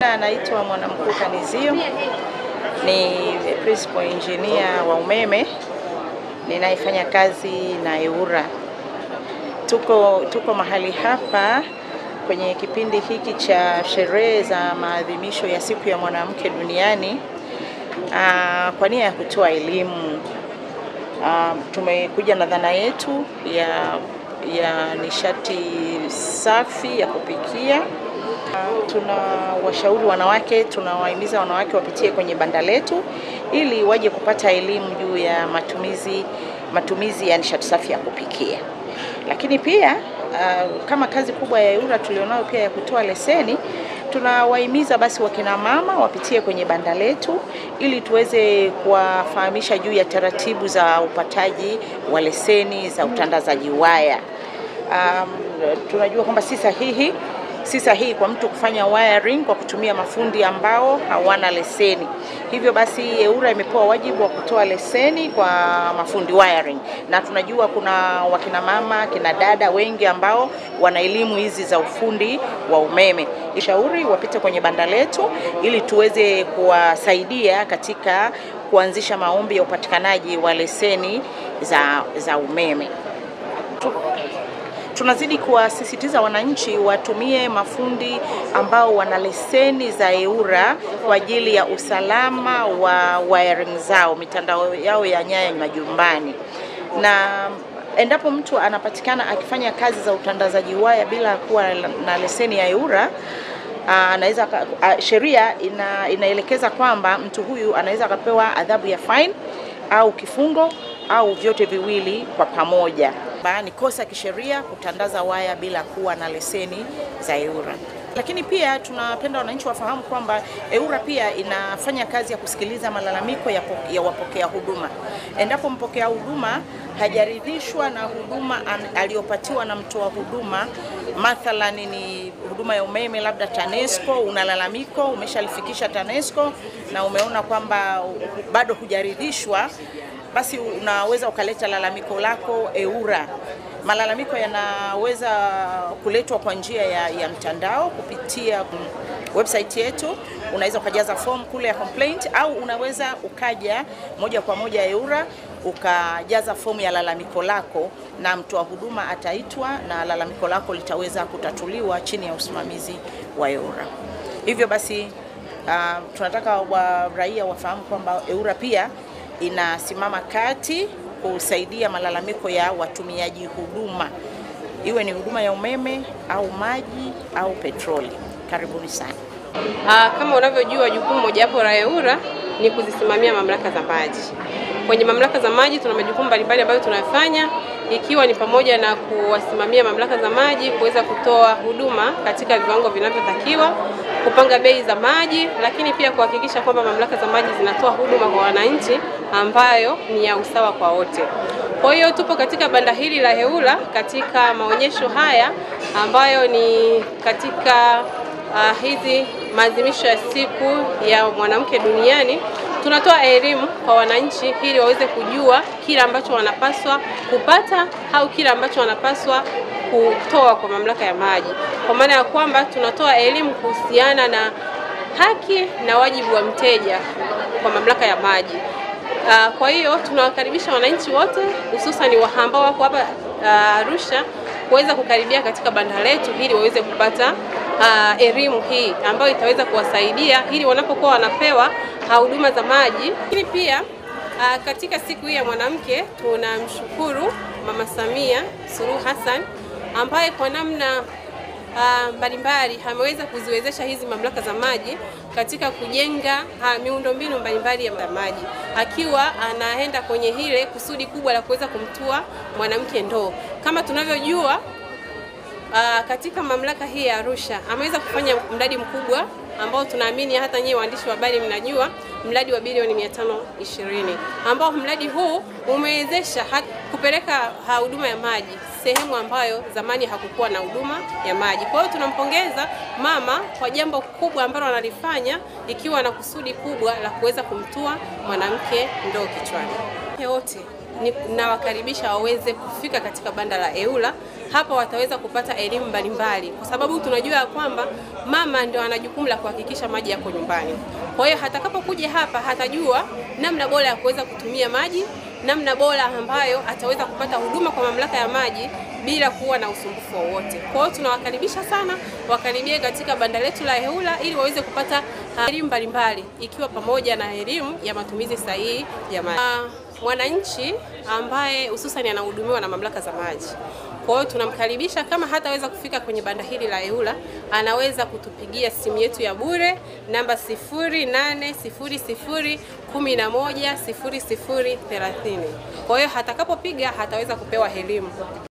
Naitwa Mwanamkuu Kanizio, ni principal engineer wa umeme ninayefanya kazi na EWURA. Tuko mahali hapa kwenye kipindi hiki cha sherehe za maadhimisho ya siku ya mwanamke duniani kwa nia ya kutoa elimu. Tumekuja na dhana yetu ya nishati safi ya kupikia. Tunawashauri wanawake, tunawahimiza wanawake wapitie kwenye banda letu ili waje kupata elimu juu ya matumizi ya nishati safi ya kupikia. Lakini pia kama kazi kubwa ya EWURA tulionayo pia ya kutoa leseni, tunawahimiza basi wakina mama wapitie kwenye banda letu ili tuweze kuwafahamisha juu ya taratibu za upataji wa leseni za utandazaji waya. Tunajua kwamba si sahihi kwa mtu kufanya wiring kwa kutumia mafundi ambao hawana leseni. Hivyo basi EWURA imepewa wajibu wa kutoa leseni kwa mafundi wiring, na tunajua kuna wakina mama, kina dada wengi ambao wana elimu hizi za ufundi wa umeme. Nishauri wapite kwenye banda letu ili tuweze kuwasaidia katika kuanzisha maombi ya upatikanaji wa leseni za umeme. Tunazidi kuwasisitiza wananchi watumie mafundi ambao wana leseni za EWURA kwa ajili ya usalama wa wiring zao, mitandao yao ya nyaya majumbani. Na endapo mtu anapatikana akifanya kazi za utandazaji waya bila kuwa na leseni ya EWURA, sheria inaelekeza kwamba mtu huyu anaweza akapewa adhabu ya fine au kifungo au vyote viwili kwa pamoja. Ni kosa kisheria kutandaza waya bila kuwa na leseni za EWURA. Lakini pia tunapenda wananchi wafahamu kwamba EWURA pia inafanya kazi ya kusikiliza malalamiko ya wapokea huduma. Endapo mpokea huduma hajaridhishwa na huduma aliyopatiwa na mtoa huduma, mathalan ni huduma ya umeme labda TANESCO, unalalamiko, umeshalifikisha TANESCO na umeona kwamba bado hujaridhishwa, basi unaweza ukaleta lalamiko lako EWURA. Malalamiko yanaweza kuletwa kwa njia ya mtandao kupitia website yetu. Unaweza ukajaza form kule ya complaint, au unaweza ukaja moja kwa moja EWURA ukajaza form ya lalamiko lako, na mtoa huduma ataitwa na lalamiko lako litaweza kutatuliwa chini ya usimamizi wa EWURA. Hivyo basi tunataka raia wafahamu kwamba EWURA pia inasimama kati kusaidia malalamiko ya watumiaji huduma, iwe ni huduma ya umeme au maji au petroli. Karibuni sana. Kama unavyojua, jukumu mojawapo la EWURA ni kuzisimamia mamlaka za maji. Kwenye mamlaka za maji tuna majukumu mbalimbali ambayo tunayofanya, ikiwa ni pamoja na kuwasimamia mamlaka za maji kuweza kutoa huduma katika viwango vinavyotakiwa, kupanga bei za maji, lakini pia kuhakikisha kwamba mamlaka za maji zinatoa huduma kwa wananchi ambayo ni ya usawa kwa wote. Kwa hiyo tupo katika banda hili la EWURA katika maonyesho haya ambayo ni katika hizi maadhimisho ya siku ya mwanamke duniani. Tunatoa elimu kwa wananchi ili waweze kujua kile ambacho wanapaswa kupata au kile ambacho wanapaswa kutoa kwa mamlaka ya maji. Kwa maana ya kwamba tunatoa elimu kuhusiana na haki na wajibu wa mteja kwa mamlaka ya maji. Kwa hiyo tunawakaribisha wananchi wote, hususan ambao wako hapa Arusha, kuweza kukaribia katika banda letu ili waweze kupata elimu hii ambayo itaweza kuwasaidia ili wanapokuwa wanapewa huduma za maji. Lakini pia katika siku hii ya mwanamke tunamshukuru Mama Samia Suluhu Hassan ambaye kwa namna mbalimbali ameweza kuziwezesha hizi mamlaka za maji katika kujenga miundombinu mbalimbali ya maji, akiwa anaenda kwenye hile kusudi kubwa la kuweza kumtua mwanamke ndoo. Kama tunavyojua, katika mamlaka hii ya Arusha ameweza kufanya mradi mkubwa ambao tunaamini hata nyinyi waandishi wa habari mnajua, mradi wa bilioni 520, ambao mradi huu umewezesha kupeleka huduma ya maji sehemu ambayo zamani hakukuwa na huduma ya maji. Kwa hiyo tunampongeza mama kwa jambo kubwa ambalo analifanya, ikiwa na kusudi kubwa la kuweza kumtua mwanamke ndoo kichwani. Wote nawakaribisha waweze kufika katika banda la EWURA hapa wataweza kupata elimu mbalimbali, kwa sababu tunajua kwamba mama ndio ana jukumu la kuhakikisha maji yako nyumbani. Kwa hiyo hatakapokuja hapa hatajua namna bora ya kuweza kutumia maji, namna bora ambayo ataweza kupata huduma kwa mamlaka ya maji bila kuwa na usumbufu wowote. Kwa hiyo tunawakaribisha sana wakaribie katika banda letu la EWURA ili waweze kupata elimu mbalimbali, ikiwa pamoja na elimu ya matumizi sahihi ya maji. Mwananchi ambaye hususan anahudumiwa na mamlaka za maji, kwa hiyo tunamkaribisha, kama hataweza kufika kwenye banda hili la EWURA, anaweza kutupigia simu yetu ya bure namba 0800110030. Kwa hiyo hatakapopiga hataweza kupewa elimu.